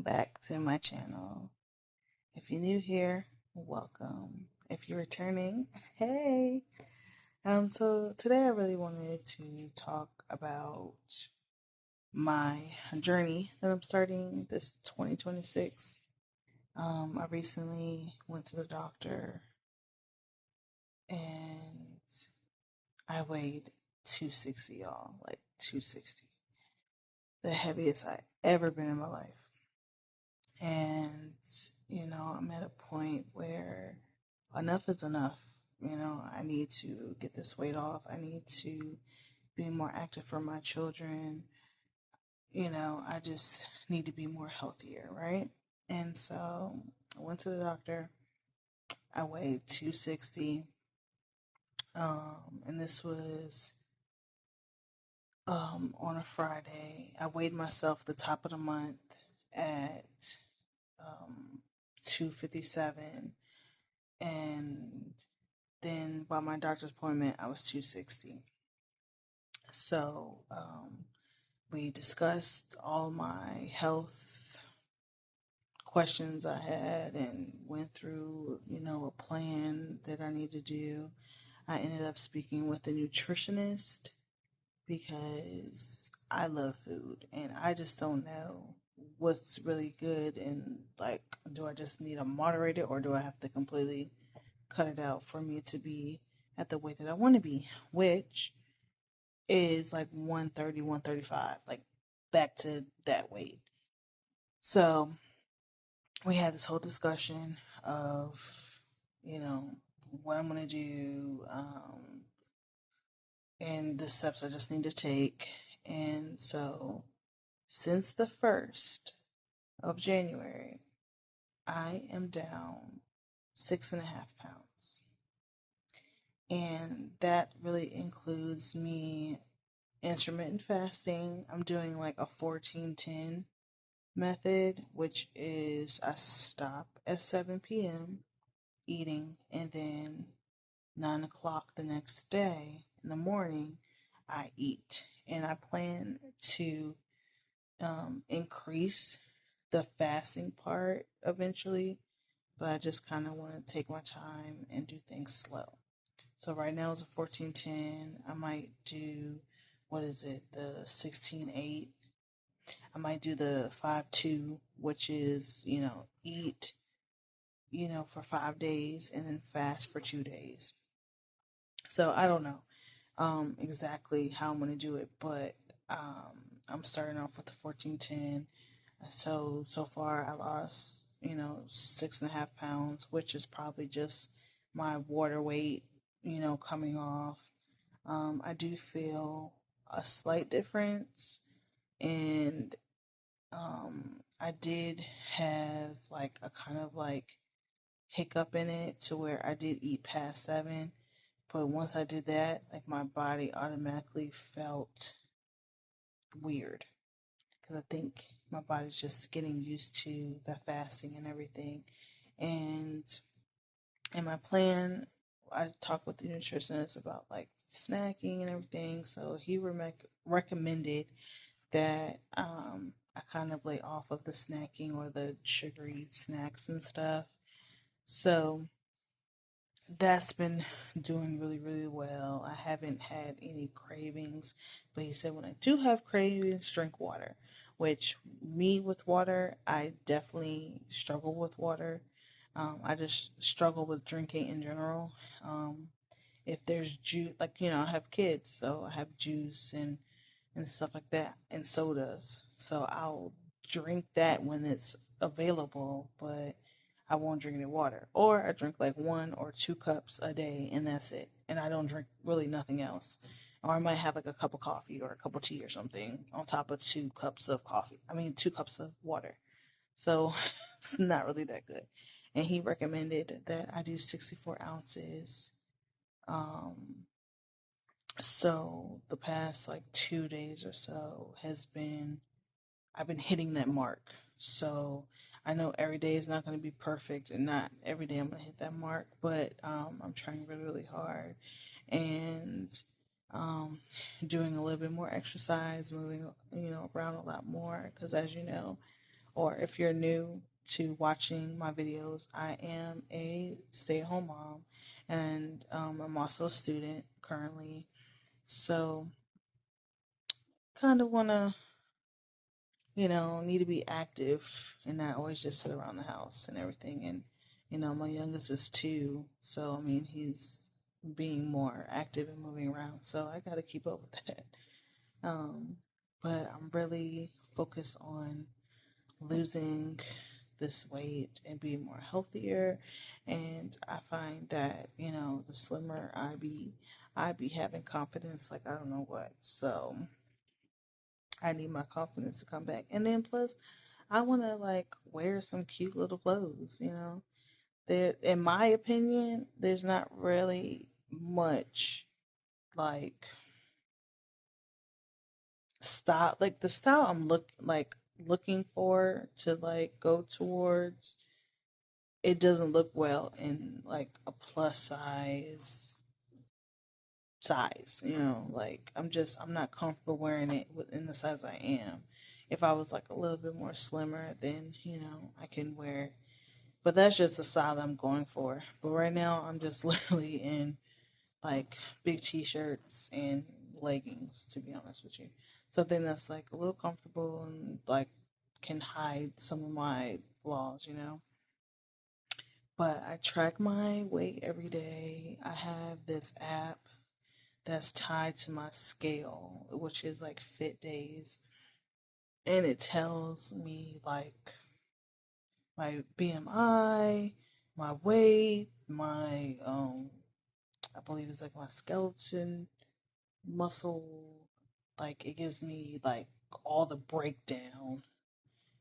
back to my channel. If you're new here, welcome. If you're returning, hey. So today I really wanted to talk about my journey that I'm starting this 2026. I recently went to the doctor and I weighed 260, y'all, like 260. The heaviest I ever been in my life. And, I'm at a point where enough is enough. I need to get this weight off. I need to be more active for my children. I just need to be more healthier, right? And so I went to the doctor. I weighed 260. And this was on a Friday. I weighed myself the top of the month at 257, and then by my doctor's appointment I was 260. So we discussed all my health questions I had and went through a plan that I need to do. I ended up speaking with a nutritionist because I love food and I just don't know what's really good, and like, do I just need to moderate it or do I have to completely cut it out for me to be at the weight that I want to be, which is like 130, 135, like back to that weight. So we had this whole discussion of, what I'm going to do, and the steps I just need to take. And so since the 1st of January, I am down 6.5 pounds. And that really includes me intermittent fasting. I'm doing like a 14-10 method, which is I stop at 7 p.m. eating, and then 9 o'clock the next day in the morning, I eat. And I plan to increase the fasting part eventually, but I just kind of want to take my time and do things slow. So right now it's a 14-10. I might do, what is it, the 16-8. I might do the 5-2, which is, eat, for 5 days and then fast for 2 days. So I don't know exactly how I'm going to do it, but I'm starting off with the 14-10. So far I lost, 6.5 pounds, which is probably just my water weight, coming off. I do feel a slight difference, and I did have like a kind of like hiccup in it to where I did eat past 7, but once I did that, like my body automatically felt weird because I think my body's just getting used to the fasting and everything. And in my plan, I talked with the nutritionist about like snacking and everything. So he recommended that I kind of lay off of the snacking or the sugary snacks and stuff. So that's been doing really, really well. I haven't had any cravings, but he said when I do have cravings, drink water. Which, me with water, I definitely struggle with water. I just struggle with drinking in general. If there's juice, like, I have kids, so I have juice and stuff like that, and sodas. So I'll drink that when it's available, but I won't drink any water. Or I drink like 1 or 2 cups a day, and that's it. And I don't drink really nothing else. Or I might have like a cup of coffee or a cup of tea or something on top of 2 cups of coffee. I mean, 2 cups of water. So it's not really that good. And he recommended that I do 64 ounces. So the past like 2 days or so I've been hitting that mark. So I know every day is not going to be perfect, and not every day I'm going to hit that mark, but I'm trying really, really hard, and um, doing a little bit more exercise, moving, around a lot more, because as you know, or if you're new to watching my videos, I am a stay-at-home mom, and I'm also a student currently. So, kind of want to, need to be active and not always just sit around the house and everything. And, my youngest is 2, so I mean, he's being more active and moving around. So I got to keep up with that. Um, but I'm really focused on losing this weight and being more healthier. And I find that, the slimmer I be having confidence like I don't know what. So I need my confidence to come back. And then plus I want to like wear some cute little clothes. There, in my opinion, there's not really much like style, like the style I'm looking for to like go towards. It doesn't look well in like a plus size. Like I'm not comfortable wearing it within the size I am. If I was like a little bit more slimmer, then I can wear, but that's just the style I'm going for. But right now I'm just literally in like big t-shirts and leggings, to be honest with you. Something that's like a little comfortable and like can hide some of my flaws. But I track my weight every day. I have this app that's tied to my scale, which is like Fit Days, and it tells me like my BMI, my weight, my I believe it's like my skeleton muscle. Like it gives me like all the breakdown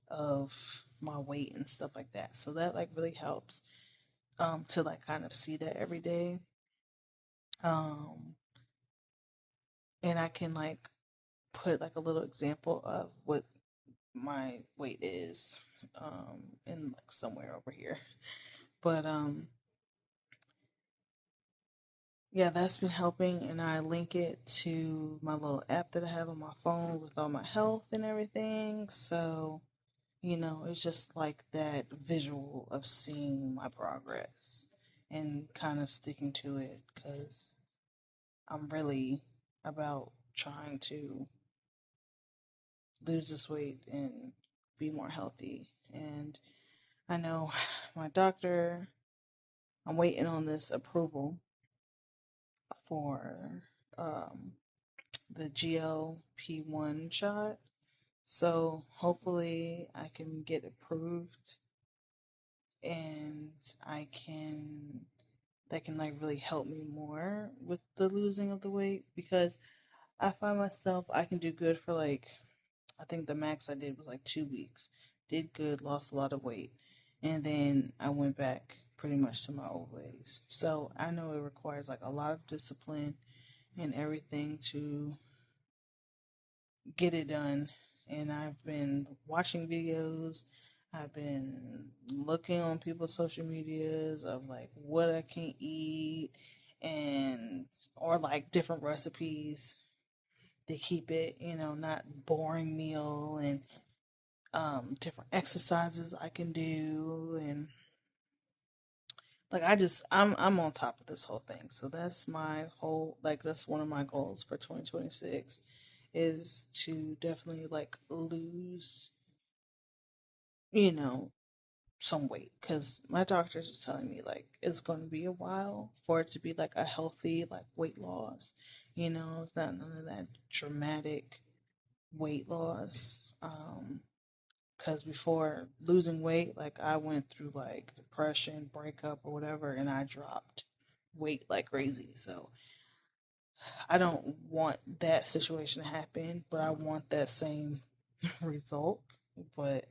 of my weight and stuff like that. So that like really helps to like kind of see that every day. Um and I can like put like a little example of what my weight is in like somewhere over here. But yeah, that's been helping, and I link it to my little app that I have on my phone with all my health and everything. So, it's just like that visual of seeing my progress and kind of sticking to it because I'm really about trying to lose this weight and be more healthy. And I know my doctor, I'm waiting on this approval for um, the GLP-1 shot. So hopefully I can get approved and that can like really help me more with the losing of the weight because I find myself I can do good for like I think the max I did was like 2 weeks. Did good, lost a lot of weight. And then I went back pretty much to my old ways. So I know it requires like a lot of discipline and everything to get it done. And I've been watching videos. I've been looking on people's social medias of like what I can eat and or like different recipes to keep it, not boring meal and different exercises I can do and like I'm on top of this whole thing. So that's my whole like that's one of my goals for 2026 is to definitely like lose, you know, some weight cuz my doctors are telling me like it's going to be a while for it to be like a healthy like weight loss. It's not none of that dramatic weight loss. Because before losing weight, like I went through like depression, breakup, or whatever, and I dropped weight like crazy. So I don't want that situation to happen, but I want that same result. But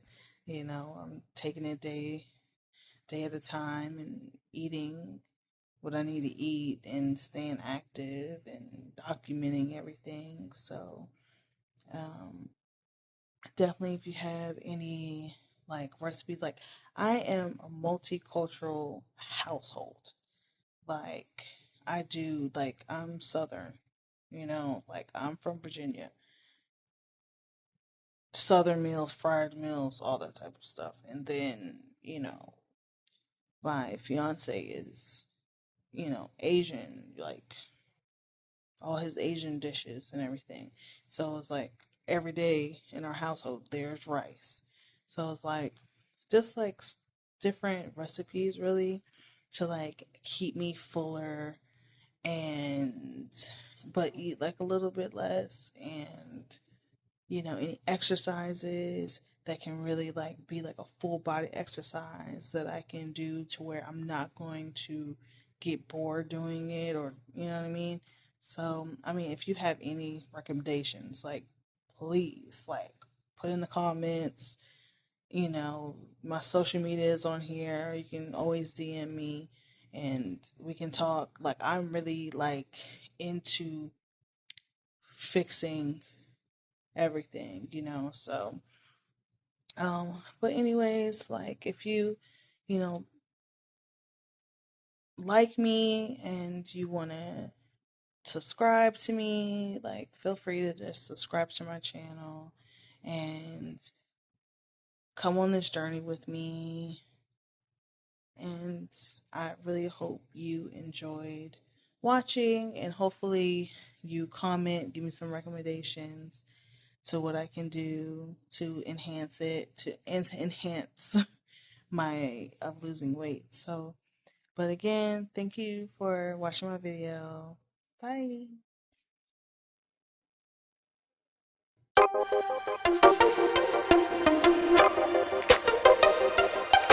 I'm taking it day at a time and eating what I need to eat and staying active and documenting everything. So um, definitely, if you have any like recipes, like I am a multicultural household. Like I do, like I'm Southern, like I'm from Virginia. southern meals, fried meals, all that type of stuff. And then, my fiance is, Asian, like all his Asian dishes and everything. So it's like every day in our household there's rice. So it's like just like different recipes really to like keep me fuller and but eat like a little bit less, and any exercises that can really like be like a full body exercise that I can do to where I'm not going to get bored doing it, or you know what I mean? So, I mean, if you have any recommendations, like please like put in the comments. My social media is on here. You can always DM me and we can talk. Like I'm really like into fixing everything, so but anyways, like if you, you know, like me and you wanna subscribe to me, like feel free to just subscribe to my channel and come on this journey with me. And I really hope you enjoyed watching, and hopefully you comment, give me some recommendations to what I can do to enhance it, to enhance my of losing weight. So, but again, thank you for watching my video. Bye.